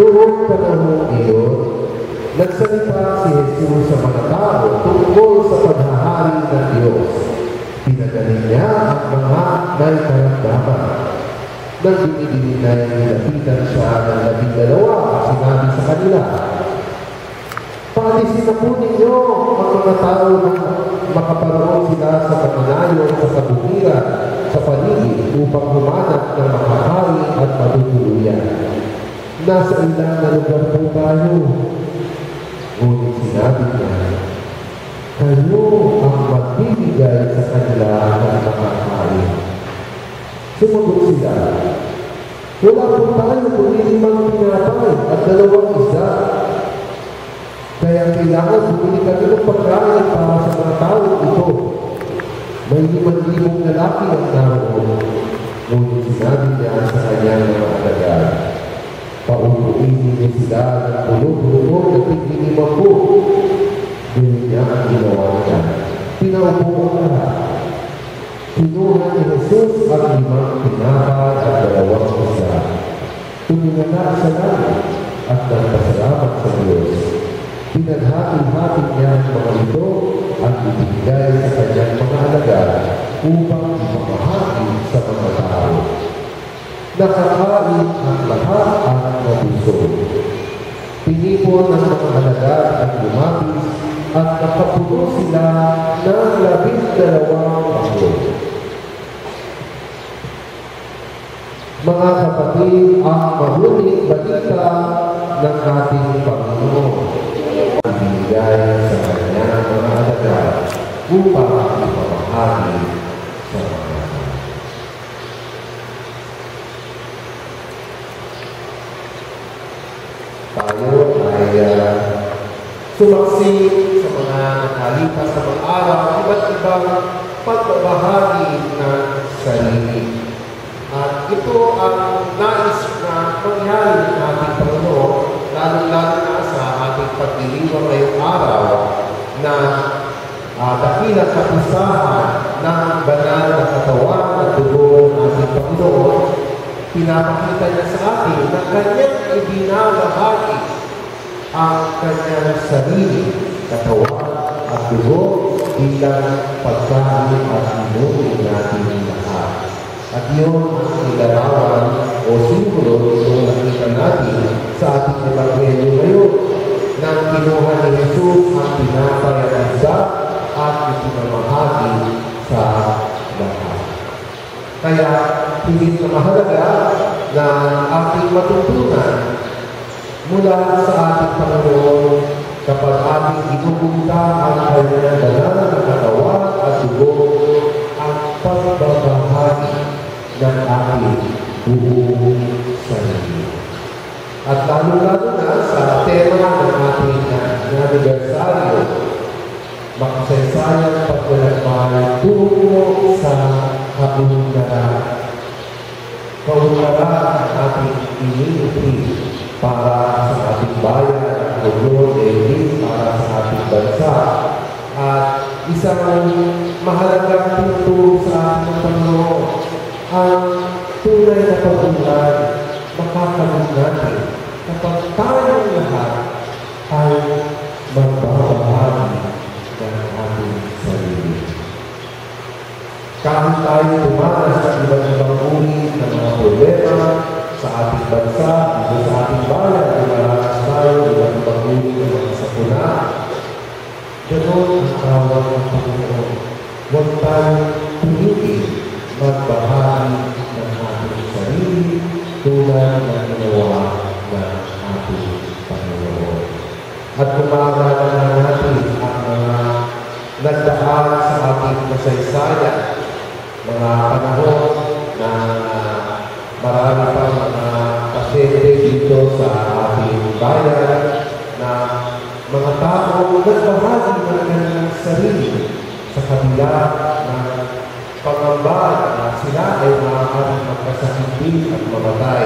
Noong panahon iyon, nagsalita si Jesus sa mga tao tungkol sa paghahari ng Diyos. Pinagaling niya ang mga may karamdaman. Nang dinidinin na nilapitan siya ng 12 at sinabi sa kanila, "Paalisin na po ninyo ang mga tao na makaparoon sila sa pagmanayon sa kabukiran sa paligid upang humanap ng makahari at matutuluyan. Nasa ilang na lugar po tayo." Ngunit sinabi niya, "Kayo ang magbibigay sa kanila ng makahari." Sumagot sila, "Wala po tayo kundi 5 tinapay at 2 isda. Kaya kailangan bumili kami ng pagkain para sa mga tao ito. May 5,000 lalaki ang naroon." Ngunit sinabi niya sa kanyang mga alagad, "Paupuin niyo sila ng pulog-pulog na tig-50." Ganyan niya ang ginawa niya. Pinaupo ang lahat. Kinuha ni Jesus ang 5 tinapay at 2 isda. Tumingala sa langit at nagpasalamat sa Diyos. Pinaghati-hati niya ang mga ito at ibigay sa kanyang mga alagad upang ipamahagi sa mga tao. Nakakain ang lahat at nabusog. Pinipon ng mga alagad at lumapis at nakapuno sila ng 12 bako. Mga kapatid, ang mabuting balita ng ating Panginoon ibigay sa kanyang mga alagad upang ipamahagi sa mga tao. Tayo ay sumaksi sa mga nakalipas sa mga araw, iba't ibang pagbabahagi ng sarili. At ito ang nais na mangyari ng ating Panginoon, lalo-lalo na sa ating pagdiriwang ngayong araw na dakilang kapisahan ng banal na katawan at dugo ng ating Panginoon. Pinapakita niya sa atin na kanyang ibinabahagi ang kanyang sarili, katawan at dugo bilang pagkain at inumin natin lahat. At yun ang ilarawan o simbolo itong nakita natin sa ating Ebanghelyo ngayon nang kinuha ni Jesus ang tinapay at isda at ipinamahagi sa lahat. Kaya, higit na mahalaga na ating matutunan mula sa ating Panginoon kapag ating inupunta ang kanyang banal na katawan at dugo ang pagbabahagi ng ating buong sarili. At lalo-lalo na sa tema ng ating anibersaryo, makasaysayang paglalakbay tungo sa kaunlaran. Kaunlaran ang ating iniuwi para sa ating bayan at lugar din para sa ating bansa. At isang mahalagang tinuturo sa ating Panginoon ang tunay na pag-unlad makakaroon natin kapag tayong lahat ay magbabahagi ng ating sarili. Kahit tayo tumakas sa iba't-ibang uri ng mga problema sa ating bansa, dito sa ating bayan, tumarakas tayo iba't-ibang uri ng mga sakuna, ganoon ang tawag ng Panginoon. Huwag tayong tumigil magbahagi ng ating sarili tulad ng ginawa ng ating Panginoon. At kumaalala natin ang mga nagdaan sa ating kasaysayan, mga panahon na marami pang mga pasyente dito sa ating bayan na mga tao nagbahagi ng kanilang sarili sa kabila ng pangamba na sila ay maaaring magkasakit din at mamatay.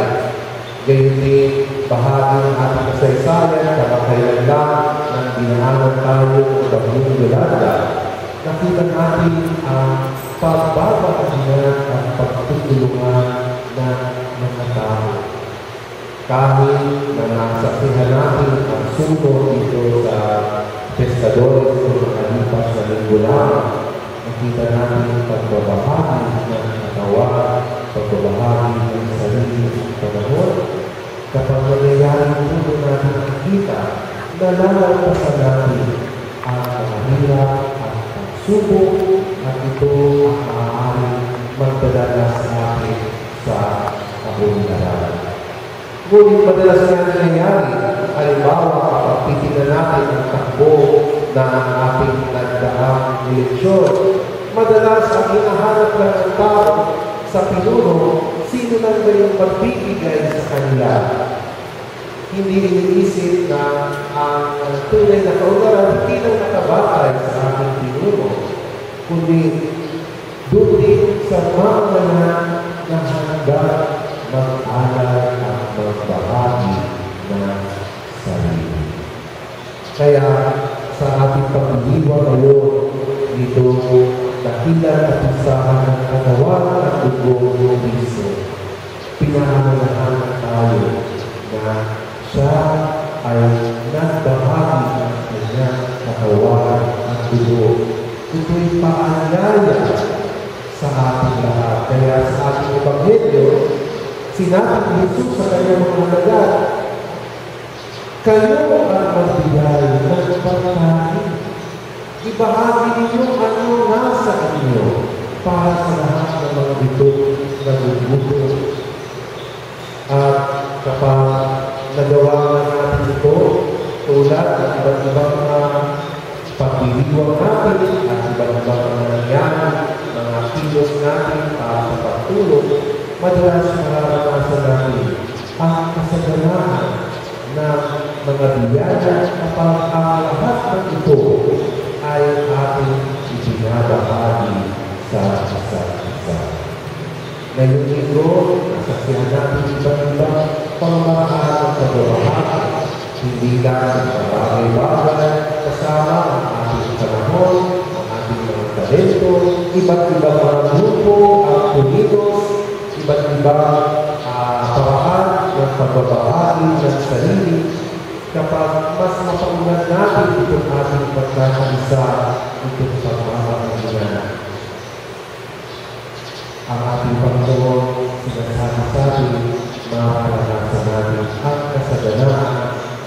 Gayon din, bahagi ng ating kasaysayan, kamakailan lang nang dinaanan tayo ng Bagyong Yolanda, nakita natin ang pagbabaanan at pagtutulungan ng mga tao. Kahit na nasaksihan natin ang suno dito sa Pescadores o nakalipas na linggo lang, nakita natin ang pagbabahagi ng katawan, pagbabahagi ng sarili ng panahon. Kapag nangyayari po natin nakita na nalalampasan natin ang mahirap at pagsubok at ito ang maaaring magdadala sa atin sa kabundaran. Ngunit madalas nga nangyayari, halimbawa kapag titignan natin ang takbo na ating nagdaang eleksyon, madalas ang hinahanap lang ng tao sa pinuno, sino lang ba yung magbibigay sa kanila. Hindi iniisip na ang tunay na kaunaran hindi lang nakabatay sa ating pinuno, kundi doon din sa mga na hanggang mag-alay at magbahagi ng sarili. Kaya sa ating pag-iwa ngayon, dito dakilan at isahan ng katawan at dugo ng Kristo, pinahangalahan tayo na siya ay nagbahagi ng kanyang katawan at dugo. Ito'y paalala sa ating lahat. Kaya sa ating Ebanghelyo, sinabi ni Jesus sa kanyang mga alagad, kayo ang magbigay ng pagkain. Ibahagi ninyo ano nasa inyo para sa lahat ng mga ito na gugutom. At kapag nagawa natin ito, tulad ng iba't ibang pagdiriwang natin at iba't ibang nangyari, mga kilos natin para sa pagtulong, madalas mararanasan natin ang kasaganaan ng mga biyaya kapag ang lahat ng ito ay ating ibinabahagi sa isa't isa. Ngayon ito, nasaksihan natin iba't-ibang pamamaraan ng pagbabahagi, hindi lang sa bagay-bagay, kasama ang ating panahon, ang ating mga talento, iba't-ibang mga grupo, ang kumilos, iba't ibang paraan ng pagbabahagi ng sarili. Kapag mas mapaunad natin itong ating pagkakaisa, itong pagmamahalian. Ang ating Panginoon sinasabi mararanasan natin ang kasaganaan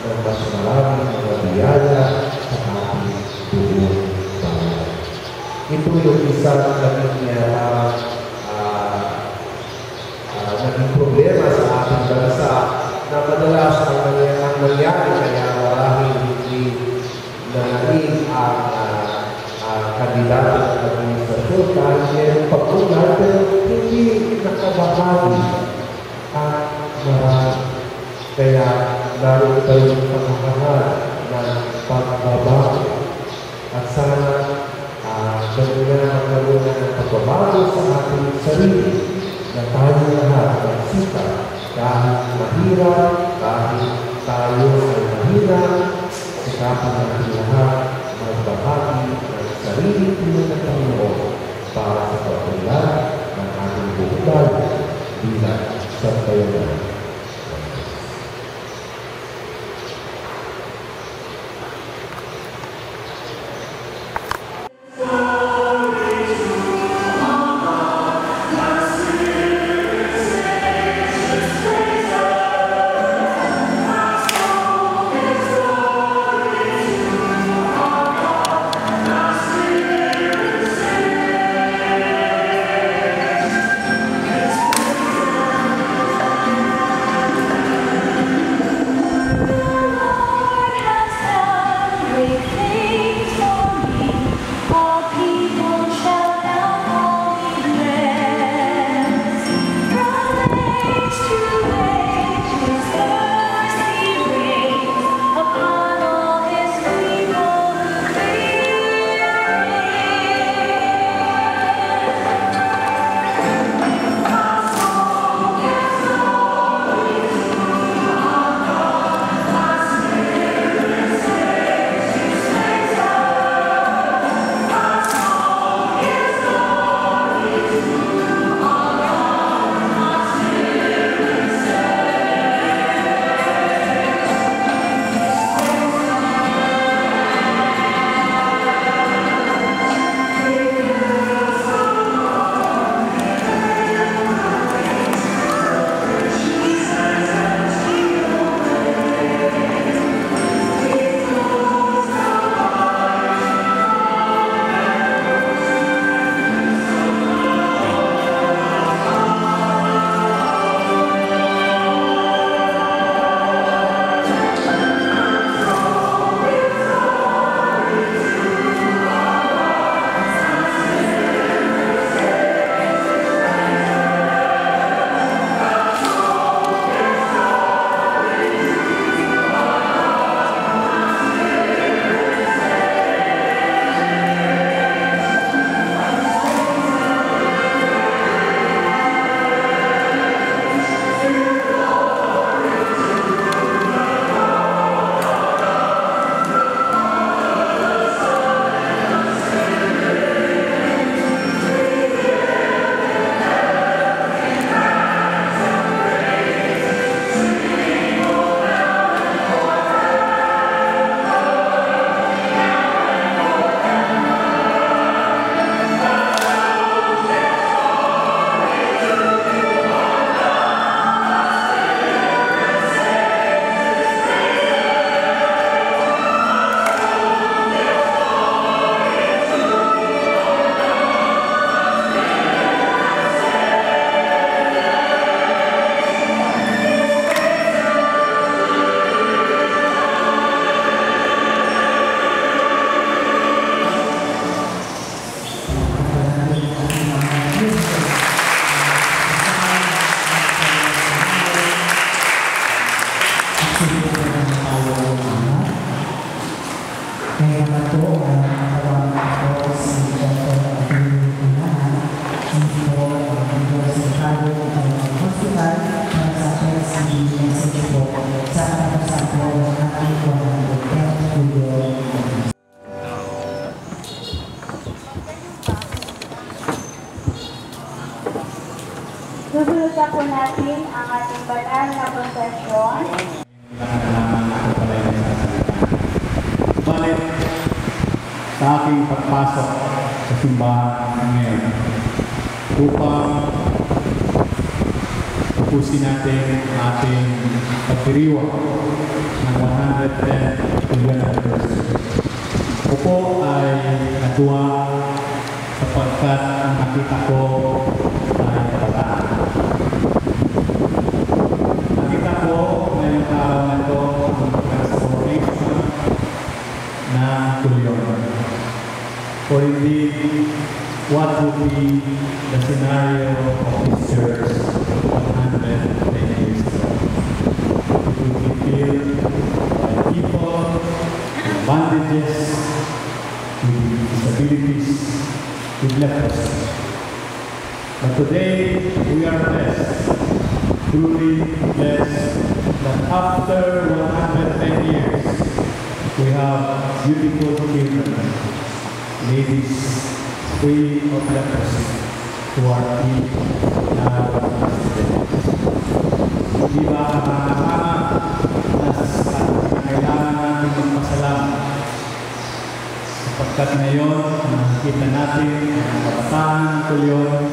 ng mas maraming mga biyaya sa ating buong bayan. Ito yung isang naging naging problema sa ating bansa na madalas ang nangyari kaya marahil hindi nanaig ang kandidato ng administrasyon dahil mayroong pagkunan pero hindi nakabahagi ang marami. Kaya lalo tayong panghahanap ng pagbabago at sana gano'n na magkaroon ng pagbabago sa ating sarili na tayo lahat magsikap kahit mahirap, kahit tayo ay mahirap, sikapin natin lahat magbahagi ng sarili ng Panginoon para sa pagkulan ng ating buhay bilang sa kayanan. naman po ang nakatawan ko si Dr. Abdul Inahan, Chief po ang Universitario Hospital para sa PSC message po sa katapusan po ng ating 110th Julio. Susunod na po natin ang ating banal na prosesyon. Balik sa aking pagpasok sa simbahan ngayon upang tapusin natin ang ating pagdiriwang ng 110th Julian anniversary. Ako po ay natuwa sapagkat ang nakita ko ay kabataan. Nakita ko ngayong araw na ito ang transformation na Julian. For indeed, what would be the scenario of this church 110 years ago? It would be filled by people with bandages, with disabilities, with leprosy. But today, we are blessed, truly blessed, that after 110 years, we have beautiful children, ladies free of leprosy, who are free now. Hindi ba nakakama na kailangan natin magpasalamat sapagkat ngayon nakikita natin ang kabataan ng Julian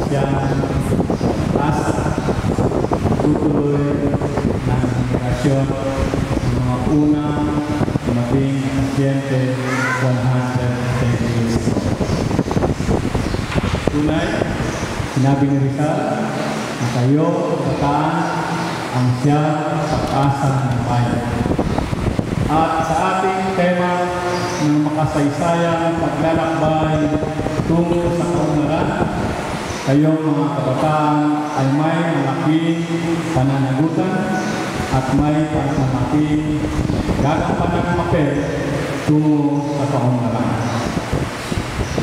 siyang asa tutuloy ng generasyon ng mga unang dumating pasyente 110 years ago. Tunay, sinabi ni Rizal na kayo, kabataan, ang siyang pag-asa ng bayan. At sa ating tema ng makasaysayang paglalakbay tungo sa kaunlaran, kayong mga kabataan ay may malaking pananagutan at may malaking gagampanan ng papel tungo sa kaunlaran.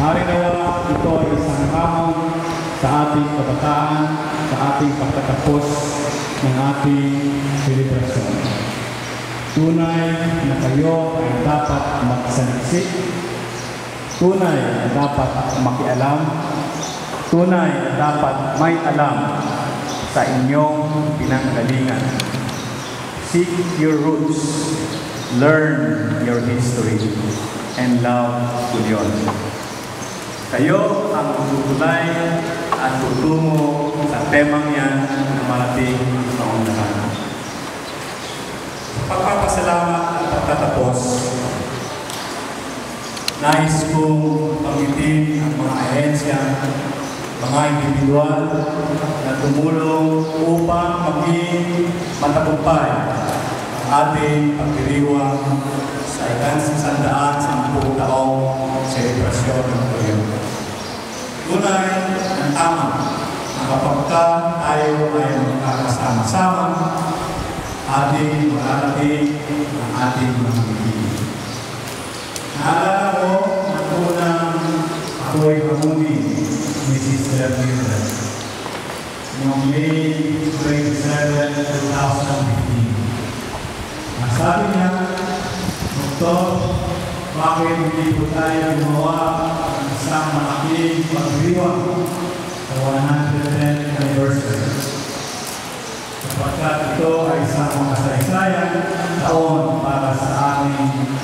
Harinawa, ito ay isang hamon sa ating kabataan, sa ating pagtatapos ng ating selebrasyon. Tunay na kayo ay dapat magsaliksik, tunay na dapat makialam, tunay na dapat may alam sa inyong pinanggalingan. Seek your roots, learn your history, and love Julian. Kayo ang tutulay at tutungo sa temang yan na malating kaunlaran. Sa pagpapasalamat at pagtatapos, nais kong panggitin ang mga ahensya, mga individual na tumulong upang maging matagumpay ang ating pagdiriwang sa 110 taong selebrasyon ng Julian. Tunay ang tama na kapag tayo ay magkakasama-sama, ating malalapit ang ating mga bibig. Naalala ko na unang ako'y hamunin ni Sister Mildred noong May 27, 2015. Nasabi niya, Doktor, bakit hindi po tayo gumawa ng isang malaking pagdiriwang sa 110th anniversary? Sapagkat ito ay isang makasaysayang taon para sa aming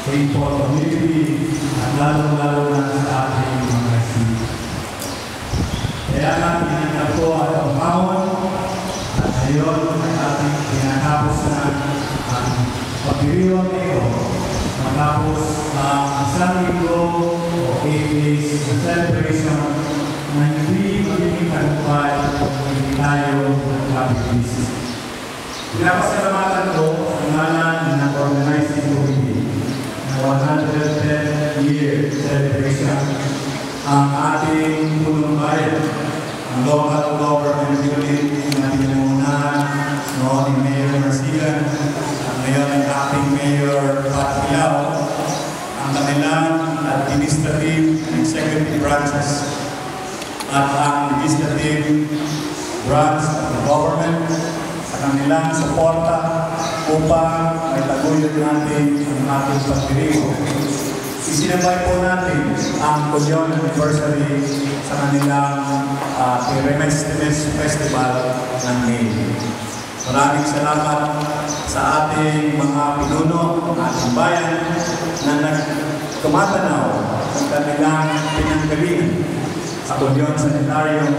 St. Paul community at lalo-lalo na sa ating mga isip. Kaya nga pinagkak ko at ang hamon at ngayon ay ating pinatapos na ang pagdiriwang ito. Matapos ang isang linggo o 8 days na celebration na hindi magiging tagumpay kung hindi tayo nagpapabilis. Pinapasalamatan ko ang ngalan ng organizing committee na 110th year celebration ang ating punong bayan, ang local government unit na pinangunahan noon ni Mayor Marsigan at ngayon ang ating Mayor Pat Pilaw ang kanilang administrative and executive branches at ang legislative branch of the government sa kanilang suporta upang may taguyod natin ang ating pagdiriwang. Isinabay po natin ang Kulyon Anniversary sa kanilang Remestements Festival ng May. Maraming salamat sa ating mga pinuno, ating bayan na nagtumatanaw sa kanilang pinanggalingan sa Kulyon Sanitarium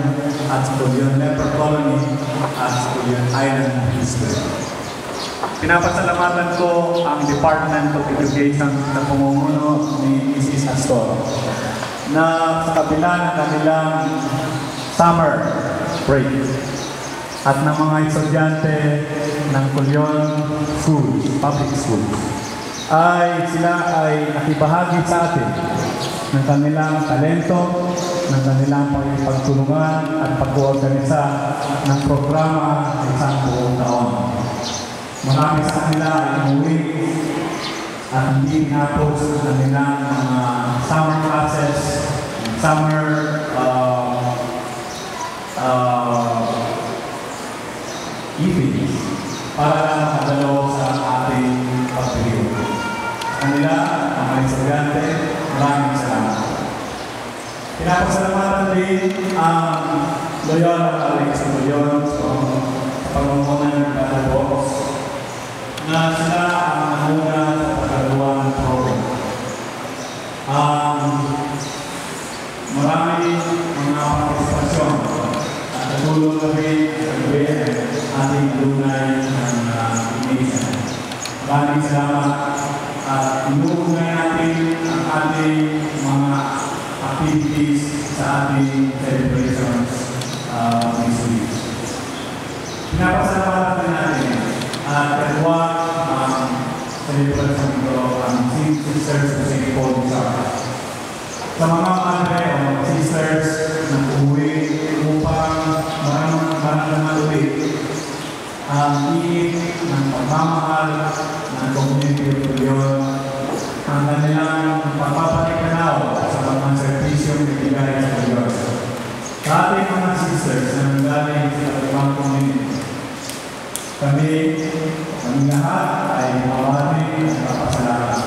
at sa Kulyon Leper Colony at sa Kulyon Island District. Pinapasalamatan ko ang Department of Education na pumumuno ni Mrs. Astor na sa kabila ng kanilang summer break at ng mga estudyante ng Kulyon School, Public School, sila ay nakibahagi sa atin ng kanilang talento, ng kanilang pagtulungan at pag-organisa ng programa sa isang buong taon. Marami sa kanila ay umuwi at hindi tinapos ang kanilang mga summer classes, summer evenings para lang makadalaw sa ating pagpiliw. Kanila, ang mga estudyante, maraming salamat. Pinapasalamatan din ang Loyola College sa Kulyon sa pamumunan ng Katagos na sila ang nanguna sa pagkagawa ng program. Marami mga partisipasyon at natulong na rin sa ating alumni ng Indonesia. Maraming salamat at inuugnay natin ang ating mga activities sa ating celebrations this week. Pinapasalamatan din natin at kagawa ang celebration ito ang Sisters of St. Paul Church. Sa mga madre o mga sisters na uwi upang maraming ulit ang iit ng pagmamahal ng community of Kulyon, ang kanilang pagpapatikanaw sa mga serbisyong ibigay sa Kulyon. Sa ating mga sisters na nanggaling sa ibang community, kami lahat ay mawaring napapasalamat.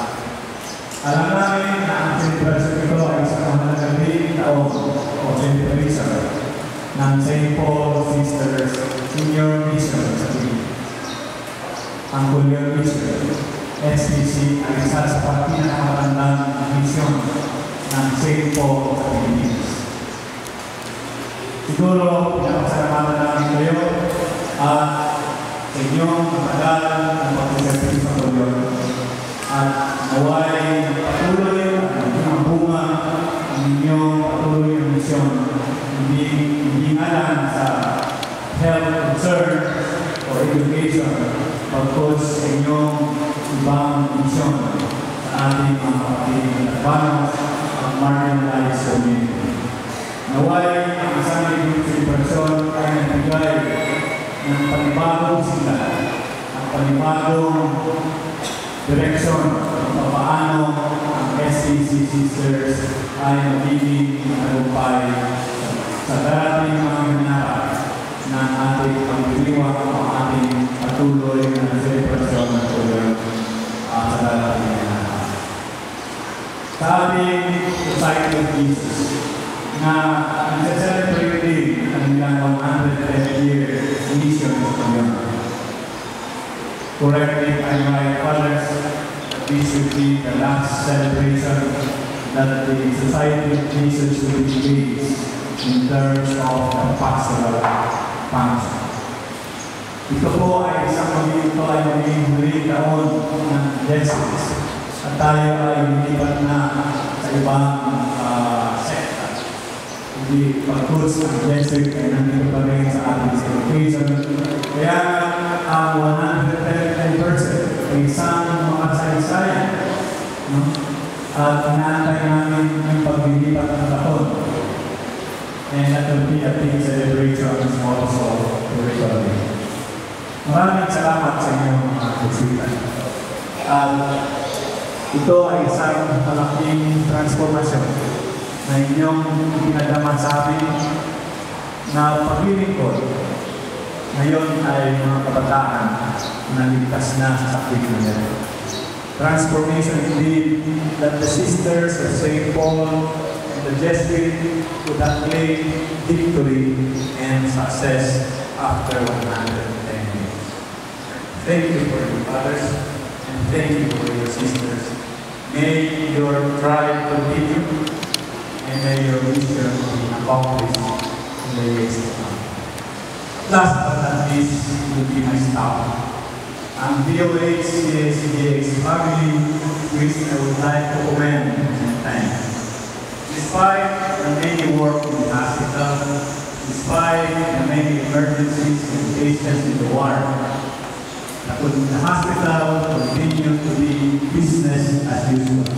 Alam namin na ang celebration ito ay isang mahalagang taon o celebration ng St. Paul Sisters Senior Mission sa Pilipinas. Ang Kulyon Mission, SPC, ay isa sa pinakamatandang misyon ng St. Paul sa Pilipinas. Siguro, pinapasalamatan namin kayo at sa inyong matagal ng pagsiservis sa Kulyon at naway patuloy ang inyong bunga ang inyong patuloy ang misyon. Hindi nga lang sa health concern o education, pagkos sa inyong ibang misyon sa ating mga kapatid na Tabanos at marginalized community. Naway ang isang celebration ay nagbigay ng panibagong sila, ang panibagong direksyon kung paano ang SCC Sisters ay magiging malumpay sa darating mga hinarap ng ating pagdiriwang o ating patuloy na celebration ng Kulyon sa darating hinarap. Sa ating Society of Jesus na nasa-celebrate din ang nilang 110-year mission sa Kulyon. Correct me if I'm right, fathers, this should be the last celebration that the Society of Jesus will engage in terms of the pastoral function. Ito po ay magiging huling taon ng Jesuits at tayo ay lilipat na sa ibang sekta. Hindi pagkus ng Jesuit ay nandito pa rin sa ating celebration. Kaya ang 110th anniversary ay isang makasaysayan at inaantay namin yung paglilipat ng taon. And that will be a big celebration also spiritually. Maraming salamat sa inyong mga kusitan. Ito ay isang malaking transformasyon na inyong pinagdaman sa amin na paglilingkod. Ngayon ay mga kabataan na ligtas na sa sakripisyo nila. Transformation indeed that the sisters of St. Paul and the Jesuit would acclaim victory and success after 110 years. Thank you for your fathers and thank you for your sisters. May your tribe continue and may your mission be accomplished in the years to come. Last but not least will be my staff. Ang DOH CSDX family, which I would like to commend and thank. Despite the many work in the hospital, despite the many emergencies and patients in the ward, the hospital continued to be business as usual.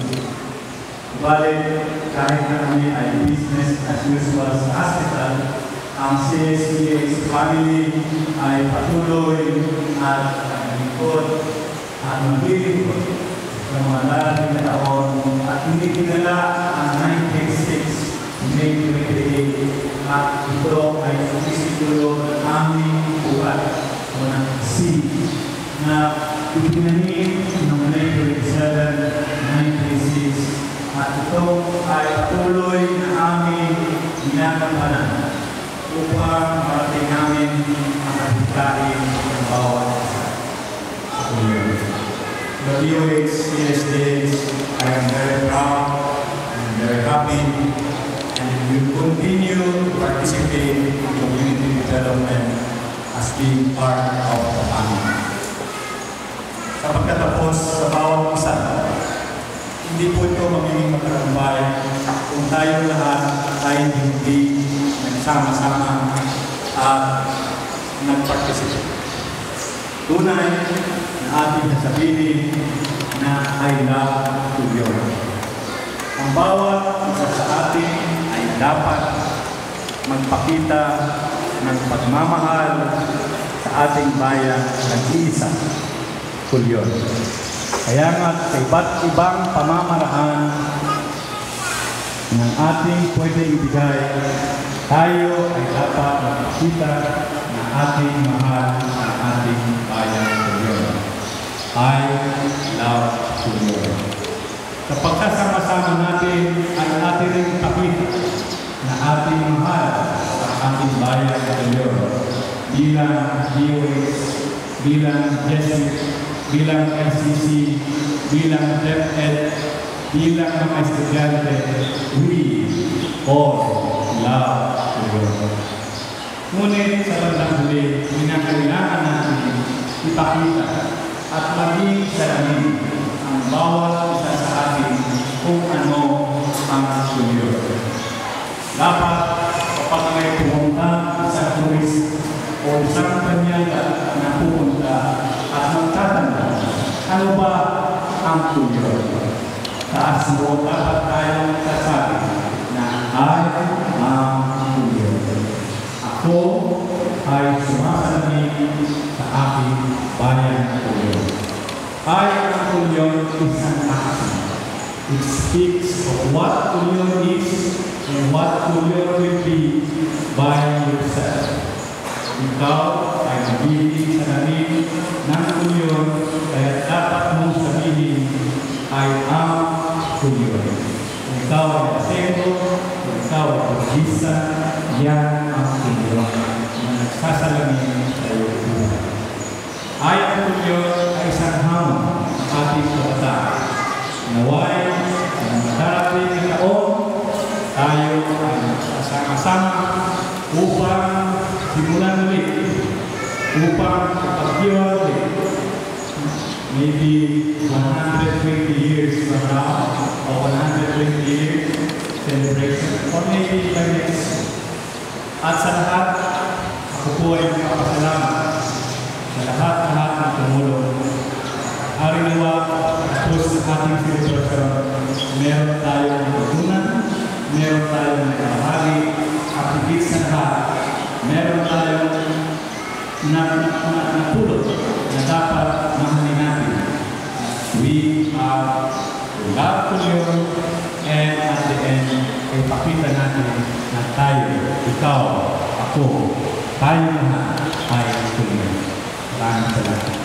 Subalit, kahit na kami ay business as usual sa hospital, ang CSDX family ay patuloy at lingkod at maglilingkod sa mga darating na taon at hindi kinala ang 1986 May 28 at ito ay sumisitulo ng aming buhat o ng C na ipinahin noong May 27, 1986 at ito ay patuloy na aming ginagampanan upang marating namin ang kapitkain ng bawat isa. The DOH CSDX, I am very proud and very happy and will continue to participate in community development as being part of the family. Sa pagkatapos sa bawat isa, hindi po ito magiging magkakampay kung tayo lahat ay hindi nagsama-sama at nag-participate. Tunay na ating nasabihin na I love to be honest. Ang bawat isa sa atin ay dapat magpakita ng pagmamahal sa ating bayan ng isa, Tulyon. Kaya nga sa iba't ibang pamamaraan ng ating pwede ibigay, tayo ay dapat magpakita na ating mahal ang ating bayan ng Tulyon. I love Tulyon. Sa pagkasama-sama natin ay ating rin pakita na ating mahal ang ating bayan ng Tulyon. Bilang DOH, bilang Jesuit, bilang LCC, bilang DepEd, bilang mga estudyante, we all love Tulyon. Ngunit sa bandang huli, kinakailangan natin ipakita at maging salamin ang bawat isa sa atin kung ano ang Tulyon. Dapat kapag may pumunta sa turis o isang panyaga na pumunta at magtatanong, ano ba ang Tulyon? Taas mo dapat tayong sasabi na I am Tulyon. Ako ay sumasalamin sa aking bayan ng Tulyon. I am Tulyon is an action. It speaks of what Tulyon is and what Tulyon will be by yourself. Ikaw ay magiging salamin ng Tulyon, kaya dapat mong sabihin, I am Tulyon. Kung ikaw ay asendo, kung ikaw ay pag-isa, yan ang Tulyon na nagsasalamin sa iyo. I am Tulyon ay isang hamon sa ating kabataan. Naway, sa mga darating na taon, tayo ay kasama-sama upang simulan ulit, upang pag-iwan ulit. Maybe 120 years from now, or 120 years celebration, or maybe by next. At sa lahat, ako po ay magpapasalamat sa lahat-lahat na tumulong. Harinawa, tapos sa ating celebration, meron tayong natutunan, meron tayong nakahali, at higit sa lahat, meron tayong natulog na dapat mahalin natin. We are love to you, and at the end, ay pakita natin na tayo, ikaw, ako, tayo lahat ay tuloy. Maraming salamat.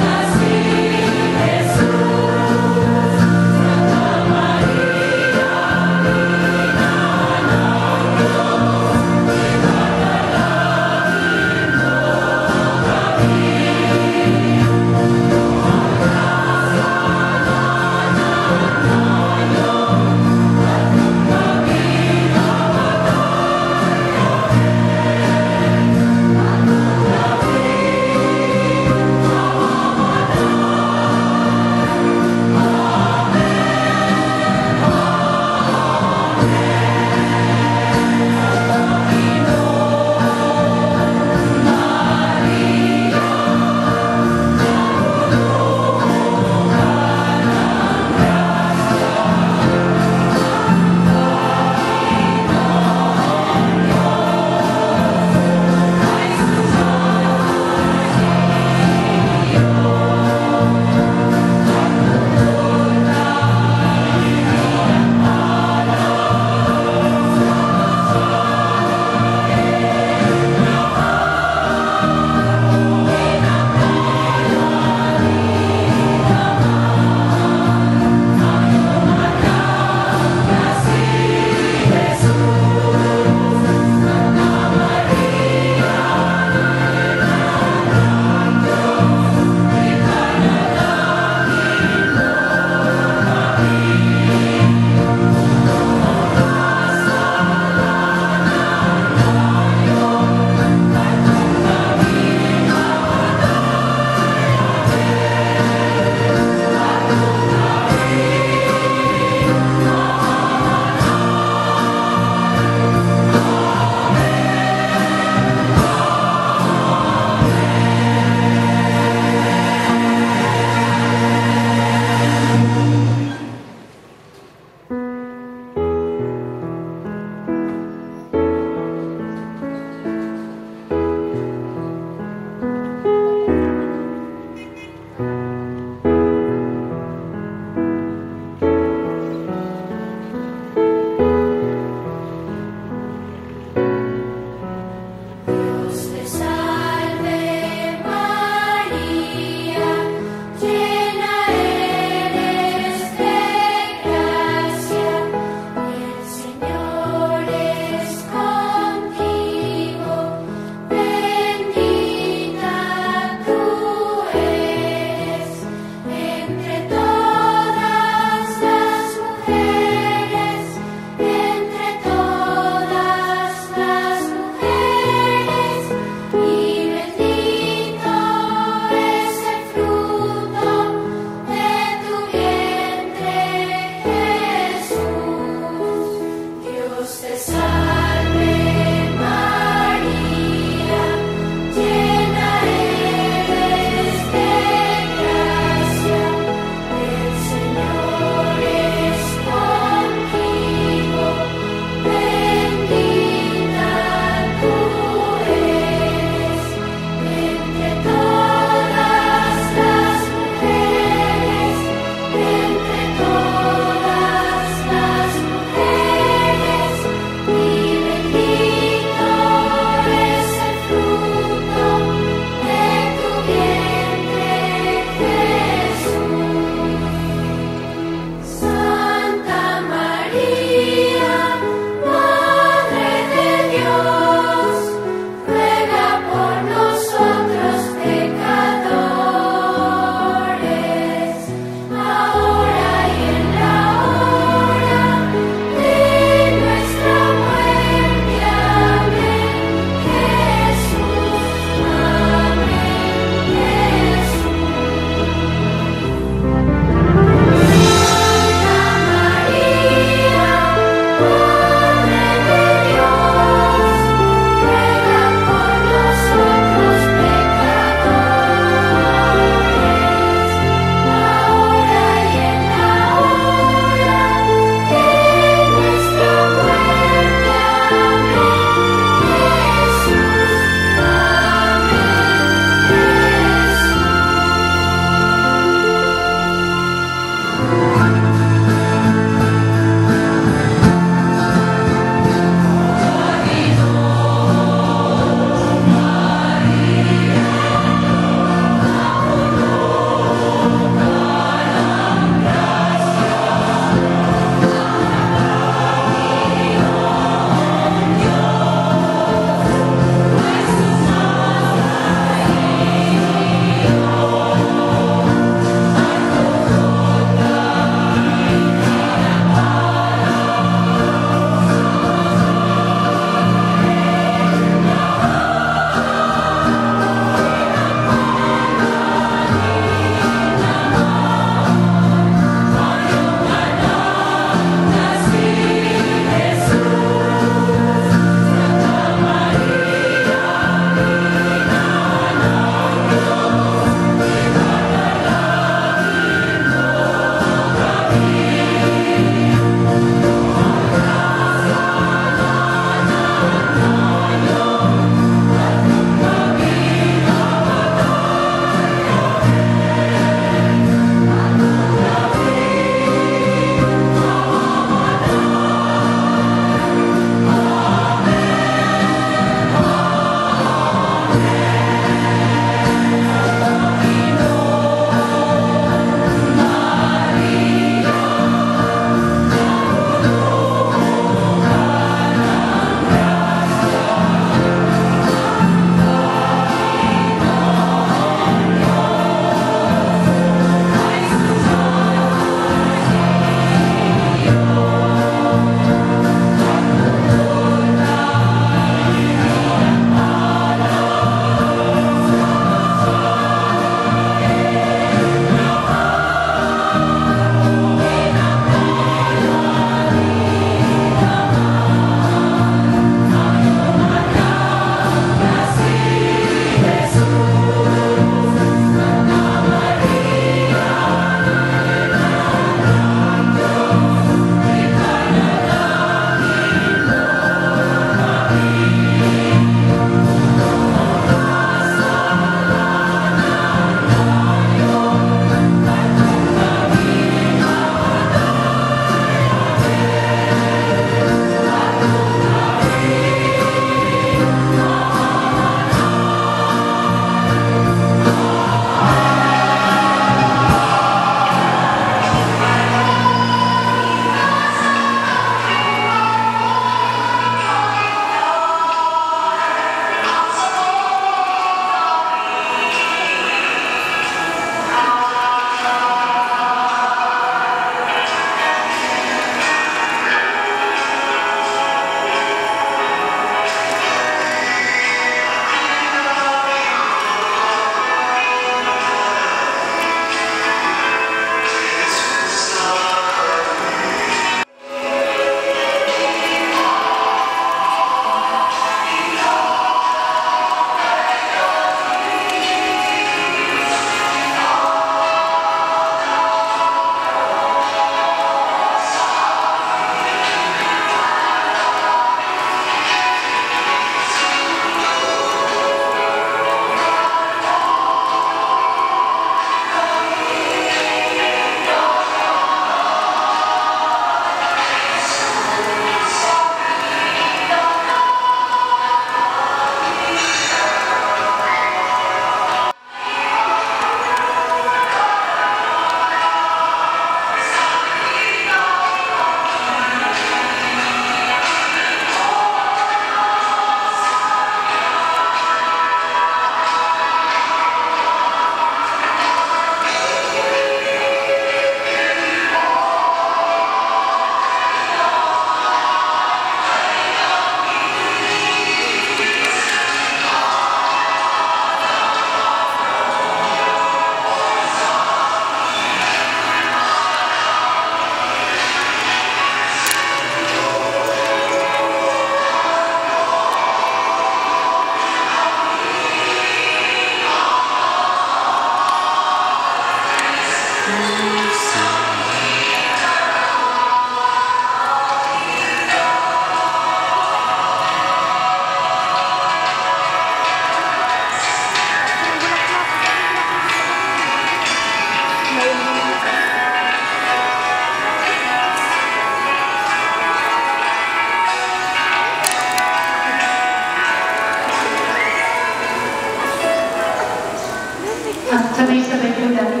At sabay-sabay po natin